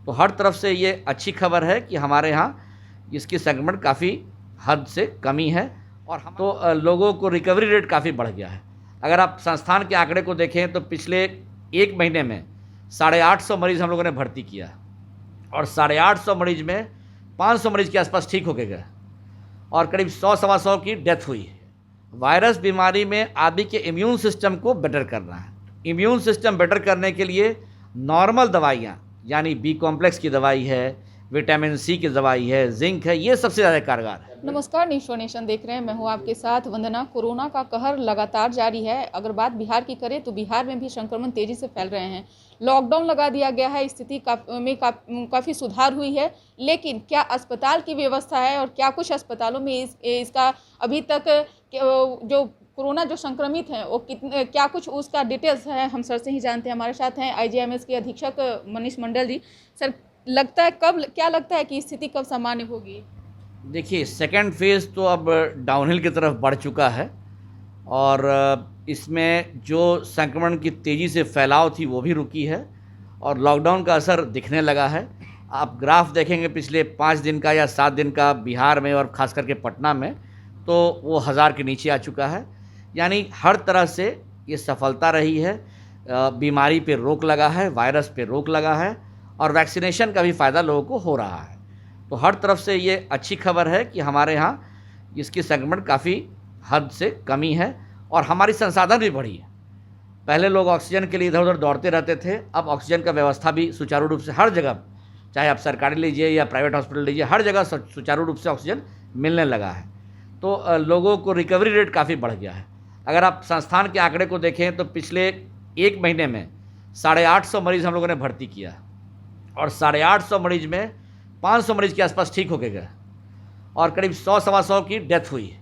तो हर तरफ से ये अच्छी खबर है कि हमारे यहाँ इसकी संक्रमण काफ़ी हद से कमी है और हम तो लोगों को रिकवरी रेट काफ़ी बढ़ गया है। अगर आप संस्थान के आंकड़े को देखें तो पिछले एक महीने में 850 मरीज़ हम लोगों ने भर्ती किया और 850 मरीज में 500 मरीज के आसपास ठीक होके गए और करीब 100-125 की डेथ हुई है। वायरस बीमारी में आदमी के इम्यून सिस्टम को बेटर करना है। इम्यून सिस्टम बेटर करने के लिए नॉर्मल दवाइयाँ यानी बी कॉम्प्लेक्स की दवाई है, विटामिन सी की दवाई है, जिंक है, ये सबसे ज़्यादा कारगर है। नमस्कार, न्यूज़ शो नेशन देख रहे हैं। मैं हूं आपके साथ वंदना। कोरोना का कहर लगातार जारी है। अगर बात बिहार की करें तो बिहार में भी संक्रमण तेजी से फैल रहे हैं। लॉकडाउन लगा दिया गया है, स्थिति में काफ़ी सुधार हुई है, लेकिन क्या अस्पताल की व्यवस्था है और क्या कुछ अस्पतालों में इसका अभी तक जो कोरोना जो संक्रमित हैं वो कितने, क्या कुछ उसका डिटेल्स है, हम सर से ही जानते हैं। हमारे साथ हैं IGIMS के अधीक्षक मनीष मंडल जी। सर, क्या लगता है कि स्थिति कब सामान्य होगी? देखिए, सेकेंड फेज़ तो अब डाउनहिल की तरफ बढ़ चुका है और इसमें जो संक्रमण की तेज़ी से फैलाव थी वो भी रुकी है और लॉकडाउन का असर दिखने लगा है। आप ग्राफ देखेंगे पिछले 5 दिन का या 7 दिन का बिहार में और ख़ास करके पटना में, तो वो 1000 के नीचे आ चुका है। यानी हर तरह से ये सफलता रही है। बीमारी पे रोक लगा है, वायरस पे रोक लगा है और वैक्सीनेशन का भी फ़ायदा लोगों को हो रहा है। तो हर तरफ से ये अच्छी खबर है कि हमारे यहाँ इसकी संक्रमण काफ़ी हद से कमी है और हमारी संसाधन भी बढ़ी है। पहले लोग ऑक्सीजन के लिए इधर उधर दौड़ते रहते थे, अब ऑक्सीजन का व्यवस्था भी सुचारू रूप से हर जगह, चाहे आप सरकारी लीजिए या प्राइवेट हॉस्पिटल लीजिए, हर जगह सुचारू रूप से ऑक्सीजन मिलने लगा है। तो लोगों को रिकवरी रेट काफ़ी बढ़ गया है। अगर आप संस्थान के आंकड़े को देखें तो पिछले एक महीने में 850 मरीज़ हम लोगों ने भर्ती किया और 850 मरीज में 500 मरीज के आसपास ठीक होके गए और करीब 100-125 की डेथ हुई है।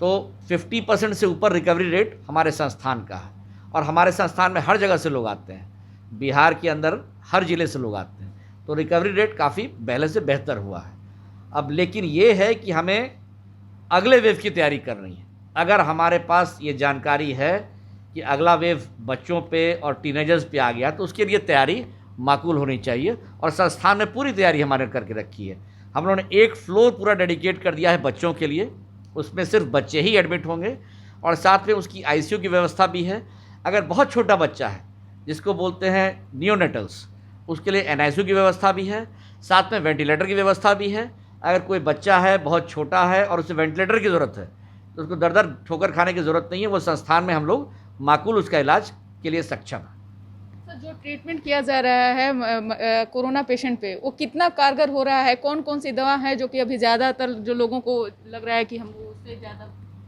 तो 50% से ऊपर रिकवरी रेट हमारे संस्थान का है और हमारे संस्थान में हर जगह से लोग आते हैं, बिहार के अंदर हर ज़िले से लोग आते हैं। तो रिकवरी रेट काफ़ी पहले से बेहतर हुआ है। अब लेकिन ये है कि हमें अगले वेव की तैयारी करनी है। अगर हमारे पास ये जानकारी है कि अगला वेव बच्चों पे और टीनेजर्स पे आ गया तो उसके लिए तैयारी माकूल होनी चाहिए और संस्थान में पूरी तैयारी हमारे करके रखी है। हम लोगों ने एक फ्लोर पूरा डेडिकेट कर दिया है बच्चों के लिए, उसमें सिर्फ बच्चे ही एडमिट होंगे और साथ में उसकी ICU की व्यवस्था भी है। अगर बहुत छोटा बच्चा है जिसको बोलते हैं नियोनेटल्स, उसके लिए NICU की व्यवस्था भी है, साथ में वेंटिलेटर की व्यवस्था भी है। अगर कोई बच्चा है बहुत छोटा है और उसे वेंटिलेटर की ज़रूरत है तो उसको दर दर ठोकर खाने की ज़रूरत नहीं है, वो संस्थान में हम लोग माकूल उसका इलाज के लिए सक्षम है। जो ट्रीटमेंट किया जा रहा है कोरोना पेशेंट पे, वो कितना कारगर हो रहा है? कौन कौन सी दवा है जो कि अभी ज़्यादातर जो लोगों को लग रहा है कि हमको उससे ज़्यादा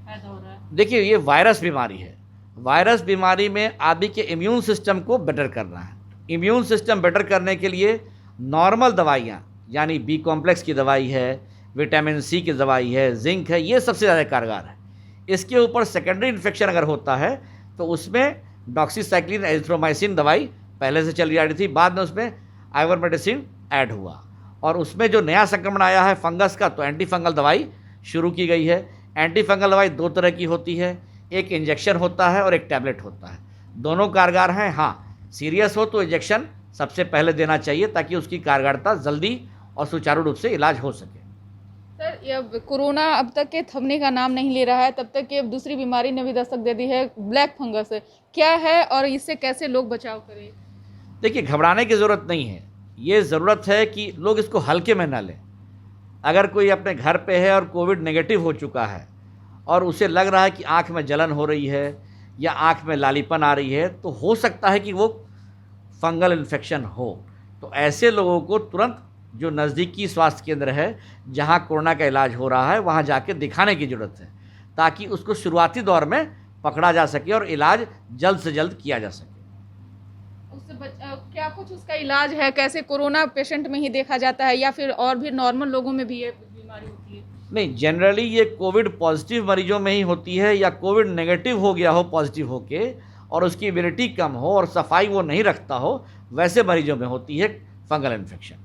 फायदा हो रहा है? देखिए, ये वायरस बीमारी है। वायरस बीमारी में आदमी के इम्यून सिस्टम को बेटर करना है। इम्यून सिस्टम बेटर करने के लिए नॉर्मल दवाइयाँ यानी बी कॉम्प्लेक्स की दवाई है, विटामिन सी की दवाई है, जिंक है, ये सबसे ज़्यादा कारगर है। इसके ऊपर सेकेंडरी इन्फेक्शन अगर होता है तो उसमें डॉक्सीसाइक्लिन एजिथ्रोमाइसिन दवाई पहले से चली आ रही थी, बाद में उसमें आइवरमेक्टिन ऐड हुआ और उसमें जो नया संक्रमण आया है फंगस का, तो एंटी फंगल दवाई शुरू की गई है। एंटी फंगल दवाई 2 तरह की होती है, एक इंजेक्शन होता है और एक टैबलेट होता है। दोनों कारगर हैं। हाँ, सीरियस हो तो इंजेक्शन सबसे पहले देना चाहिए ताकि उसकी कारगरता जल्दी और सुचारू रूप से इलाज हो सके। सर, ये कोरोना अब तक के थमने का नाम नहीं ले रहा है, तब तक कि अब दूसरी बीमारी ने भी दस्तक दे दी है, ब्लैक फंगस। क्या है और इससे कैसे लोग बचाव करें? देखिए, घबराने की ज़रूरत नहीं है। ये ज़रूरत है कि लोग इसको हल्के में ना लें। अगर कोई अपने घर पे है और कोविड नेगेटिव हो चुका है और उसे लग रहा है कि आँख में जलन हो रही है या आँख में लालीपन आ रही है, तो हो सकता है कि वो फंगल इन्फेक्शन हो। तो ऐसे लोगों को तुरंत जो नज़दीकी स्वास्थ्य केंद्र है जहाँ कोरोना का इलाज हो रहा है वहाँ जाके दिखाने की ज़रूरत है ताकि उसको शुरुआती दौर में पकड़ा जा सके और इलाज जल्द से जल्द किया जा सके। क्या कुछ उसका इलाज है? कैसे कोरोना पेशेंट में ही देखा जाता है या फिर और भी नॉर्मल लोगों में भी ये बीमारी होती है? नहीं, जनरली ये कोविड पॉजिटिव मरीजों में ही होती है या कोविड नेगेटिव हो गया हो पॉजिटिव होके और उसकी इम्यूनिटी कम हो और सफाई वो नहीं रखता हो, वैसे मरीजों में होती है फंगल इन्फेक्शन।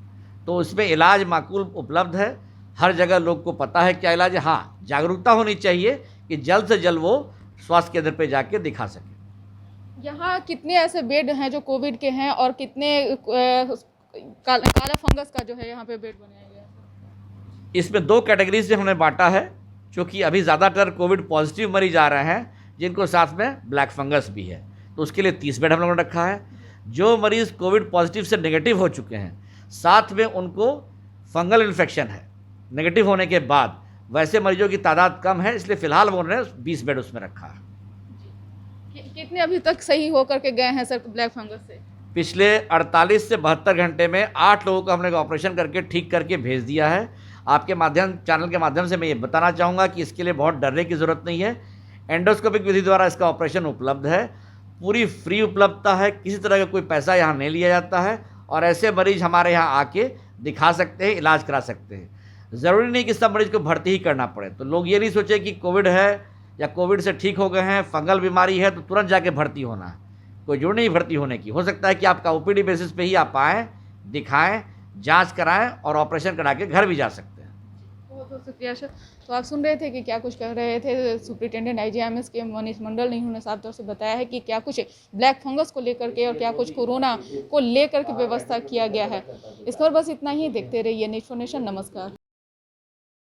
तो इसमें इलाज माकूल उपलब्ध है, हर जगह लोग को पता है क्या इलाज है। हाँ, जागरूकता होनी चाहिए कि जल्द से जल्द वो स्वास्थ्य केंद्र पे जाके दिखा सके। यहाँ कितने ऐसे बेड हैं जो कोविड के हैं और कितने काला फंगस का जो है यहाँ पे बेड बनाया गया है। इसमें 2 कैटेगरी से हमने बांटा है, क्योंकि अभी ज़्यादातर कोविड पॉजिटिव मरीज आ रहे हैं जिनको साथ में ब्लैक फंगस भी है, तो उसके लिए 30 बेड हम लोगों ने रखा है। जो मरीज़ कोविड पॉजिटिव से नेगेटिव हो चुके हैं, साथ में उनको फंगल इन्फेक्शन है नेगेटिव होने के बाद, वैसे मरीजों की तादाद कम है, इसलिए फ़िलहाल वो उन्होंने 20 बेड उसमें रखा है। कितने अभी तक सही होकर के गए हैं सर ब्लैक फंगस से? पिछले 48 से 72 घंटे में 8 लोगों को हमने ऑपरेशन करके ठीक करके भेज दिया है। आपके माध्यम चैनल के माध्यम से मैं ये बताना चाहूँगा कि इसके लिए बहुत डरने की ज़रूरत नहीं है। एंडोस्कोपिक विधि द्वारा इसका ऑपरेशन उपलब्ध है, पूरी फ्री उपलब्धता है, किसी तरह का कोई पैसा यहाँ नहीं लिया जाता है, और ऐसे मरीज हमारे यहाँ आके दिखा सकते हैं, इलाज करा सकते हैं। ज़रूरी नहीं कि सब मरीज को भर्ती ही करना पड़े। तो लोग ये नहीं सोचे कि कोविड है या कोविड से ठीक हो गए हैं, फंगल बीमारी है तो तुरंत जाके भर्ती होना है। कोई जरूर नहीं भर्ती होने की। हो सकता है कि आपका ओपीडी बेसिस पे ही आप आएँ, दिखाएं, जांच कराएं और ऑपरेशन करा के घर भी जा सकते हैं। बहुत बहुत शुक्रिया सर। तो आप सुन रहे थे कि क्या कुछ कह रहे थे सुप्रिटेंडेंट IGIMS के मनीष मंडल ने। उन्होंने साफ तौर से बताया है कि क्या कुछ ब्लैक फंगस को लेकर के और क्या कुछ कोरोना को लेकर के व्यवस्था किया गया है। इस पर बस इतना ही। देखते रहिए न्यूज़4नेशन। नमस्कार।